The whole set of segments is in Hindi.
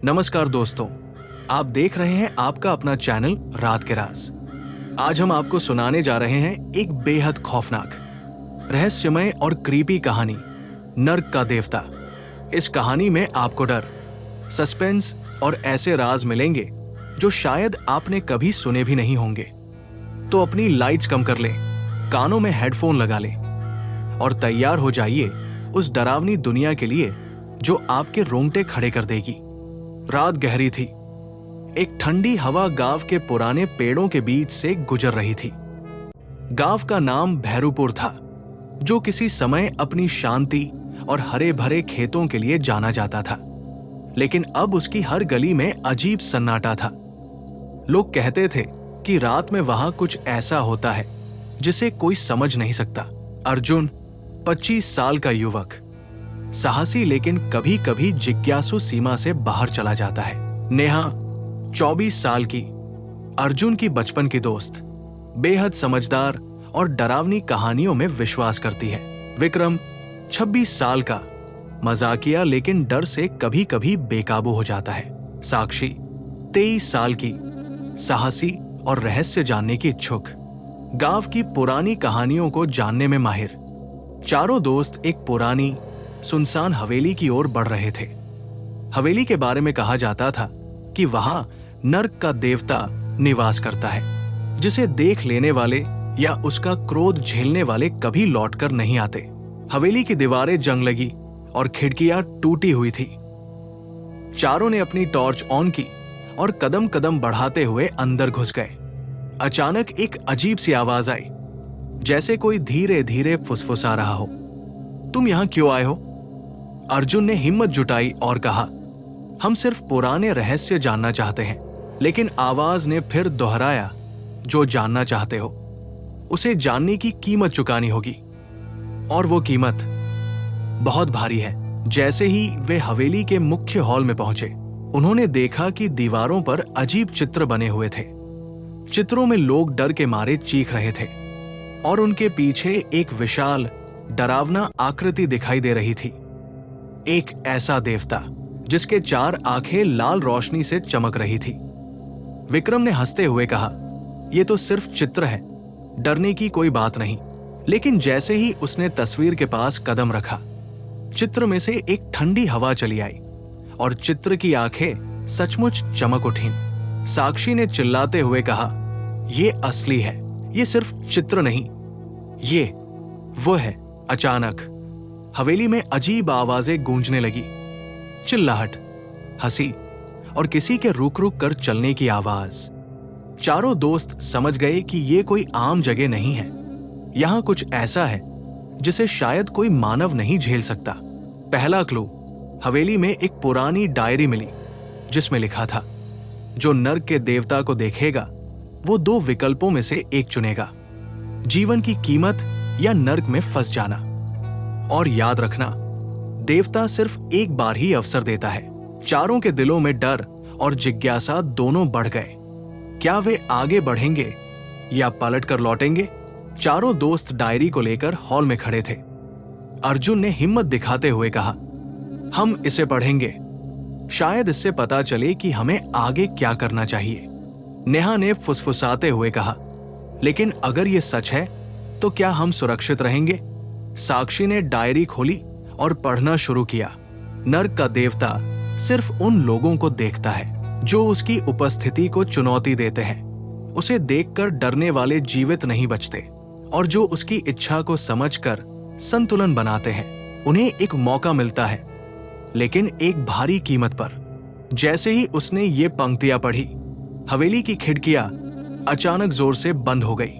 नमस्कार दोस्तों, आप देख रहे हैं आपका अपना चैनल रात के राज। आज हम आपको सुनाने जा रहे हैं एक बेहद खौफनाक, रहस्यमय और क्रीपी कहानी, नर्क का देवता। इस कहानी में आपको डर, सस्पेंस और ऐसे राज मिलेंगे जो शायद आपने कभी सुने भी नहीं होंगे। तो अपनी लाइट्स कम कर लें, कानों में हेडफोन लगा लें और तैयार हो जाइए उस डरावनी दुनिया के लिए जो आपके रोंगटे खड़े कर देगी। रात गहरी थी। एक ठंडी हवा गांव के पुराने पेड़ों के बीच से गुजर रही थी। गांव का नाम भैरूपुर था, जो किसी समय अपनी शांति और हरे भरे खेतों के लिए जाना जाता था। लेकिन अब उसकी हर गली में अजीब सन्नाटा था। लोग कहते थे कि रात में वहां कुछ ऐसा होता है जिसे कोई समझ नहीं सकता। अर्जुन 25 साल का युवक, साहसी लेकिन कभी कभी जिज्ञासु सीमा से बाहर चला जाता है। नेहा 24 साल की, अर्जुन की बचपन की दोस्त, बेहद समझदार और डरावनी कहानियों में विश्वास करती है। विक्रम 26 साल का, मजाकिया लेकिन डर से कभी कभी बेकाबू हो जाता है। साक्षी 23 साल की, साहसी और रहस्य जानने की इच्छुक, गांव की पुरानी कहानियों को जानने में माहिर। चारों दोस्त एक पुरानी सुनसान हवेली की ओर बढ़ रहे थे। हवेली के बारे में कहा जाता था कि वहां नर्क का देवता निवास करता है, जिसे देख लेने वाले या उसका क्रोध झेलने वाले कभी लौटकर नहीं आते। हवेली की दीवारें जंग लगी और खिड़कियां टूटी हुई थी। चारों ने अपनी टॉर्च ऑन की और कदम कदम बढ़ाते हुए अंदर घुस गए। अचानक एक अजीब सी आवाज आई, जैसे कोई धीरे धीरे फुसफुसा रहा हो। तुम यहां क्यों आए हो? अर्जुन ने हिम्मत जुटाई और कहा, हम सिर्फ पुराने रहस्य जानना चाहते हैं। लेकिन आवाज ने फिर दोहराया, जो जानना चाहते हो उसे जानने की कीमत चुकानी होगी। और वो कीमत बहुत भारी है। जैसे ही वे हवेली के मुख्य हॉल में पहुंचे, उन्होंने देखा कि दीवारों पर अजीब चित्र बने हुए थे। चित्रों में लोग डर के मारे चीख रहे थे और उनके पीछे एक विशाल डरावना आकृति दिखाई दे रही थी। एक ऐसा देवता जिसके 4 आंखें लाल रोशनी से चमक रही थी। विक्रम ने हंसते हुए कहा, यह तो सिर्फ चित्र है, डरने की कोई बात नहीं। लेकिन जैसे ही उसने तस्वीर के पास कदम रखा, चित्र में से एक ठंडी हवा चली आई और चित्र की आंखें सचमुच चमक उठीं। साक्षी ने चिल्लाते हुए कहा, यह असली है, यह सिर्फ चित्र नहीं, ये वो है। अचानक हवेली में अजीब आवाजें गूंजने लगी। चिल्लाहट, हंसी और किसी के रुक रुक कर चलने की आवाज। चारों दोस्त समझ गए कि ये कोई आम जगह नहीं है। यहां कुछ ऐसा है जिसे शायद कोई मानव नहीं झेल सकता। पहला क्लू, हवेली में एक पुरानी डायरी मिली जिसमें लिखा था, जो नर्क के देवता को देखेगा वो 2 विकल्पों में से एक चुनेगा, जीवन की कीमत या नर्क में फंस जाना। और याद रखना, देवता सिर्फ एक बार ही अवसर देता है। चारों के दिलों में डर और जिज्ञासा दोनों बढ़ गए। क्या वे आगे बढ़ेंगे या पलट कर लौटेंगे? चारों दोस्त डायरी को लेकर हॉल में खड़े थे। अर्जुन ने हिम्मत दिखाते हुए कहा, हम इसे पढ़ेंगे, शायद इससे पता चले कि हमें आगे क्या करना चाहिए। नेहा ने फुसफुसाते हुए कहा, लेकिन अगर ये सच है तो क्या हम सुरक्षित रहेंगे? साक्षी ने डायरी खोली और पढ़ना शुरू किया। नर्क का देवता सिर्फ उन लोगों को देखता है जो उसकी उपस्थिति को चुनौती देते हैं। उसे देखकर डरने वाले जीवित नहीं बचते और जो उसकी इच्छा को समझकर संतुलन बनाते हैं, उन्हें एक मौका मिलता है, लेकिन एक भारी कीमत पर। जैसे ही उसने ये पंक्तियां पढ़ी, हवेली की खिड़कियां अचानक जोर से बंद हो गई।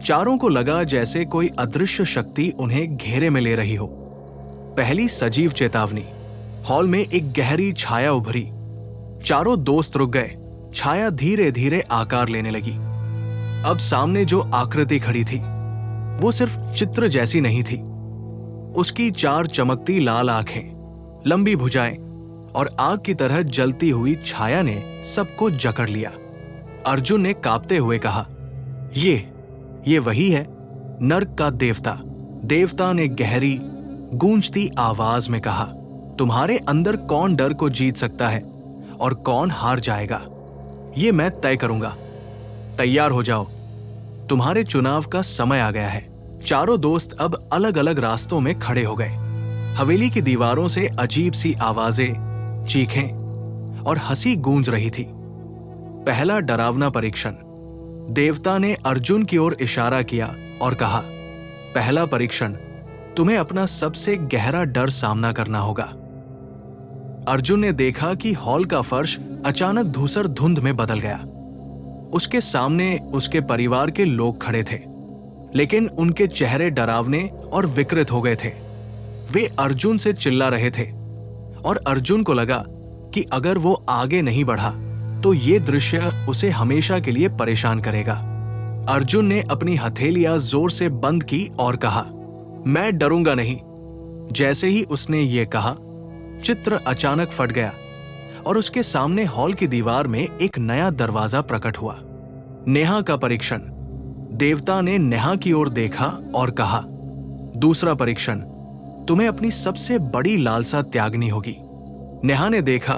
चारों को लगा जैसे कोई अदृश्य शक्ति उन्हें घेरे में ले रही हो। पहली सजीव चेतावनी, हॉल में एक गहरी छाया उभरी। चारों दोस्त रुक गए। छाया धीरे धीरे आकार लेने लगी। अब सामने जो आकृति खड़ी थी वो सिर्फ चित्र जैसी नहीं थी। उसकी 4 चमकती लाल आंखें, लंबी भुजाएं और आग की तरह जलती हुई छाया ने सबको जकड़ लिया। अर्जुन ने कांपते हुए कहा, ये वही है, नर्क का देवता। देवता ने गहरी गूंजती आवाज में कहा, तुम्हारे अंदर कौन डर को जीत सकता है और कौन हार जाएगा, ये मैं तय करूंगा। तैयार हो जाओ, तुम्हारे चुनाव का समय आ गया है। चारों दोस्त अब अलग अलग रास्तों में खड़े हो गए। हवेली की दीवारों से अजीब सी आवाजें, चीखें और हंसी गूंज रही थी। पहला डरावना परीक्षण। देवता ने अर्जुन की ओर इशारा किया और कहा, पहला परीक्षण, तुम्हें अपना सबसे गहरा डर सामना करना होगा। अर्जुन ने देखा कि हॉल का फर्श अचानक धूसर धुंध में बदल गया। उसके सामने उसके परिवार के लोग खड़े थे, लेकिन उनके चेहरे डरावने और विकृत हो गए थे। वे अर्जुन से चिल्ला रहे थे और अर्जुन को लगा कि अगर वो आगे नहीं बढ़ा तो ये दृश्य उसे हमेशा के लिए परेशान करेगा। अर्जुन ने अपनी हथेलियां जोर से बंद की और कहा, मैं डरूंगा नहीं। जैसे ही उसने ये कहा, चित्र अचानक फट गया और उसके सामने हॉल की दीवार में एक नया दरवाजा प्रकट हुआ। नेहा का परीक्षण। देवता ने नेहा की ओर देखा और कहा, दूसरा परीक्षण, तुम्हें अपनी सबसे बड़ी लालसा त्यागनी होगी। नेहा ने देखा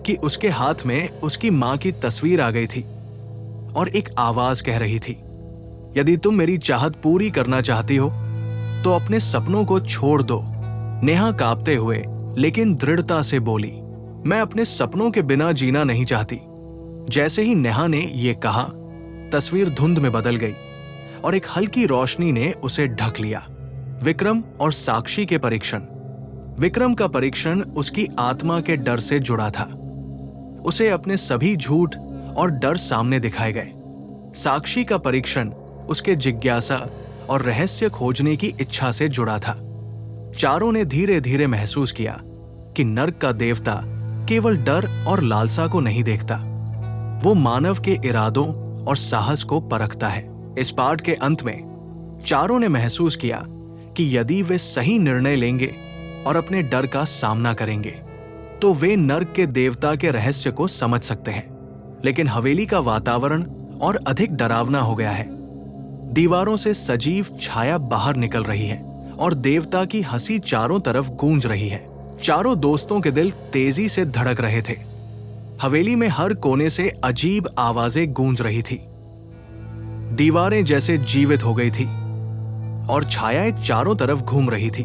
कि उसके हाथ में उसकी मां की तस्वीर आ गई थी और एक आवाज कह रही थी, यदि तुम मेरी चाहत पूरी करना चाहती हो तो अपने सपनों को छोड़ दो। नेहा कांपते हुए लेकिन दृढ़ता से बोली, मैं अपने सपनों के बिना जीना नहीं चाहती। जैसे ही नेहा ने यह कहा, तस्वीर धुंध में बदल गई और एक हल्की रोशनी ने उसे ढक लिया। विक्रम और साक्षी के परीक्षण। विक्रम का परीक्षण उसकी आत्मा के डर से जुड़ा था। उसे अपने सभी झूठ और डर सामने दिखाए गए। साक्षी का परीक्षण उसके जिज्ञासा और रहस्य खोजने की इच्छा से जुड़ा था। चारों ने धीरे धीरे महसूस किया कि नर्क का देवता केवल डर और लालसा को नहीं देखता, वो मानव के इरादों और साहस को परखता है। इस पाठ के अंत में चारों ने महसूस किया कि यदि वे सही निर्णय लेंगे और अपने डर का सामना करेंगे तो वे नर्क के देवता के रहस्य को समझ सकते हैं। लेकिन हवेली का वातावरण और अधिक डरावना हो गया है। दीवारों से सजीव छाया बाहर निकल रही है और देवता की हंसी चारों तरफ गूंज रही है। चारों दोस्तों के दिल तेजी से धड़क रहे थे। हवेली में हर कोने से अजीब आवाजें गूंज रही थी। दीवारें जैसे जीवित हो गई थी और छायाएं चारों तरफ घूम रही थी।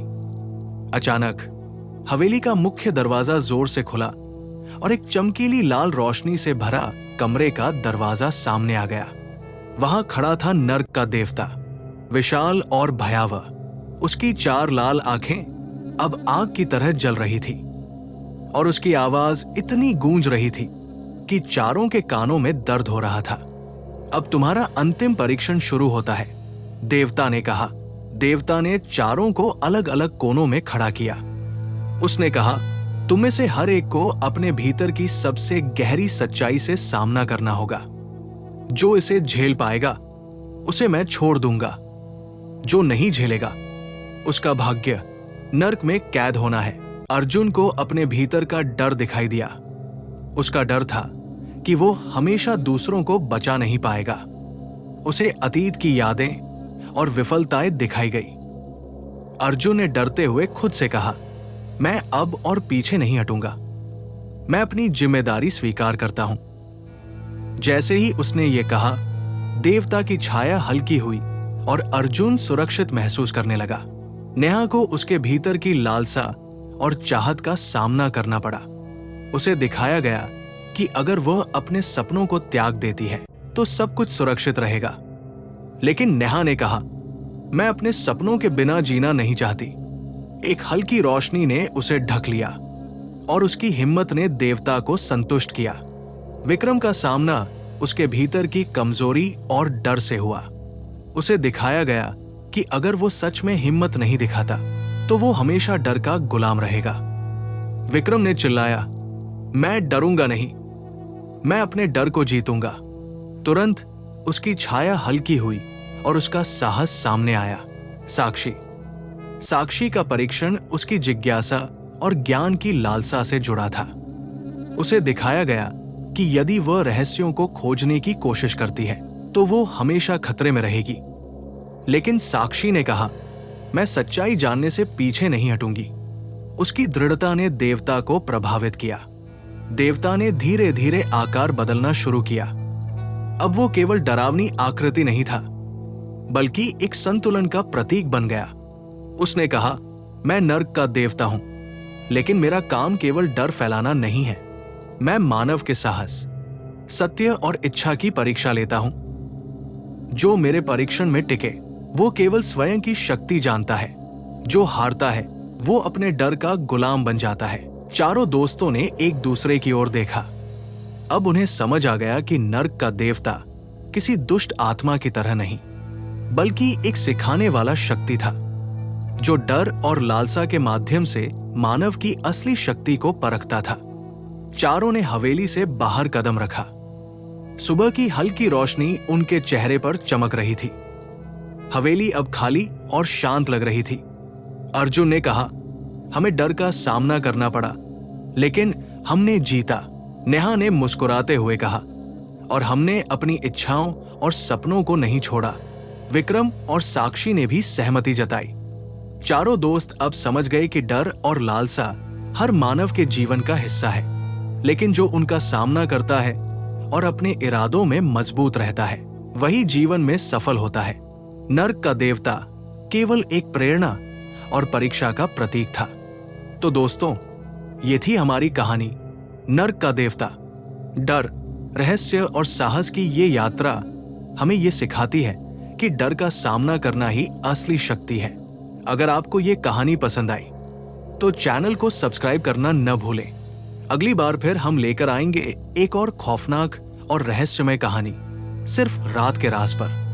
अचानक हवेली का मुख्य दरवाजा जोर से खुला और एक चमकीली लाल रोशनी से भरा कमरे का दरवाजा सामने आ गया। वहां खड़ा था नर्क का देवता, विशाल और भयावह। उसकी चार लाल आंखें अब आग की तरह जल रही थी और उसकी आवाज इतनी गूंज रही थी कि चारों के कानों में दर्द हो रहा था। अब तुम्हारा अंतिम परीक्षण शुरू होता है, देवता ने कहा। देवता ने चारों को अलग अलग कोनों में खड़ा किया। उसने कहा, तुम में से हर एक को अपने भीतर की सबसे गहरी सच्चाई से सामना करना होगा। जो इसे झेल पाएगा उसे मैं छोड़ दूंगा। जो नहीं झेलेगा उसका भाग्य नर्क में कैद होना है। अर्जुन को अपने भीतर का डर दिखाई दिया। उसका डर था कि वो हमेशा दूसरों को बचा नहीं पाएगा। उसे अतीत की यादें और विफलताएं दिखाई गई। अर्जुन ने डरते हुए खुद से कहा, मैं अब और पीछे नहीं हटूंगा। मैं अपनी जिम्मेदारी स्वीकार करता हूं। जैसे ही उसने ये कहा, देवता की छाया हल्की हुई और अर्जुन सुरक्षित महसूस करने लगा। नेहा को उसके भीतर की लालसा और चाहत का सामना करना पड़ा। उसे दिखाया गया कि अगर वह अपने सपनों को त्याग देती है तो सब कुछ सुरक्षित रहेगा। लेकिन नेहा ने कहा, मैं अपने सपनों के बिना जीना नहीं चाहती। एक हल्की रोशनी ने उसे ढक लिया और उसकी हिम्मत ने देवता को संतुष्ट किया। विक्रम का सामना उसके भीतर की कमजोरी और डर से हुआ। उसे दिखाया गया कि अगर वो सच में हिम्मत नहीं दिखाता तो वो हमेशा डर का गुलाम रहेगा। विक्रम ने चिल्लाया, मैं डरूंगा नहीं, मैं अपने डर को जीतूंगा। तुरंत उसकी छाया हल्की हुई और उसका साहस सामने आया। साक्षी का परीक्षण उसकी जिज्ञासा और ज्ञान की लालसा से जुड़ा था। उसे दिखाया गया कि यदि वह रहस्यों को खोजने की कोशिश करती है तो वो हमेशा खतरे में रहेगी। लेकिन साक्षी ने कहा, मैं सच्चाई जानने से पीछे नहीं हटूंगी। उसकी दृढ़ता ने देवता को प्रभावित किया। देवता ने धीरे धीरे आकार बदलना शुरू किया। अब वो केवल डरावनी आकृति नहीं था, बल्कि एक संतुलन का प्रतीक बन गया। उसने कहा, मैं नर्क का देवता हूं, लेकिन मेरा काम केवल डर फैलाना नहीं है। मैं मानव के साहस, सत्य और इच्छा की परीक्षा लेता हूं। जो मेरे परीक्षण में टिके वो केवल स्वयं की शक्ति जानता है। जो हारता है वो अपने डर का गुलाम बन जाता है। चारों दोस्तों ने एक दूसरे की ओर देखा। अब उन्हें समझ आ गया कि नर्क का देवता किसी दुष्ट आत्मा की तरह नहीं, बल्कि एक सिखाने वाला शक्ति था, जो डर और लालसा के माध्यम से मानव की असली शक्ति को परखता था। चारों ने हवेली से बाहर कदम रखा। सुबह की हल्की रोशनी उनके चेहरे पर चमक रही थी। हवेली अब खाली और शांत लग रही थी। अर्जुन ने कहा, हमें डर का सामना करना पड़ा, लेकिन हमने जीता। नेहा ने मुस्कुराते हुए कहा, और हमने अपनी इच्छाओं और सपनों को नहीं छोड़ा। विक्रम और साक्षी ने भी सहमति जताई। चारों दोस्त अब समझ गए कि डर और लालसा हर मानव के जीवन का हिस्सा है, लेकिन जो उनका सामना करता है और अपने इरादों में मजबूत रहता है, वही जीवन में सफल होता है। नर्क का देवता केवल एक प्रेरणा और परीक्षा का प्रतीक था। तो दोस्तों, ये थी हमारी कहानी, नर्क का देवता। डर, रहस्य और साहस की ये यात्रा हमें ये सिखाती है कि डर का सामना करना ही असली शक्ति है। अगर आपको ये कहानी पसंद आई तो चैनल को सब्सक्राइब करना न भूलें। अगली बार फिर हम लेकर आएंगे एक और खौफनाक और रहस्यमय कहानी, सिर्फ रात के राज पर।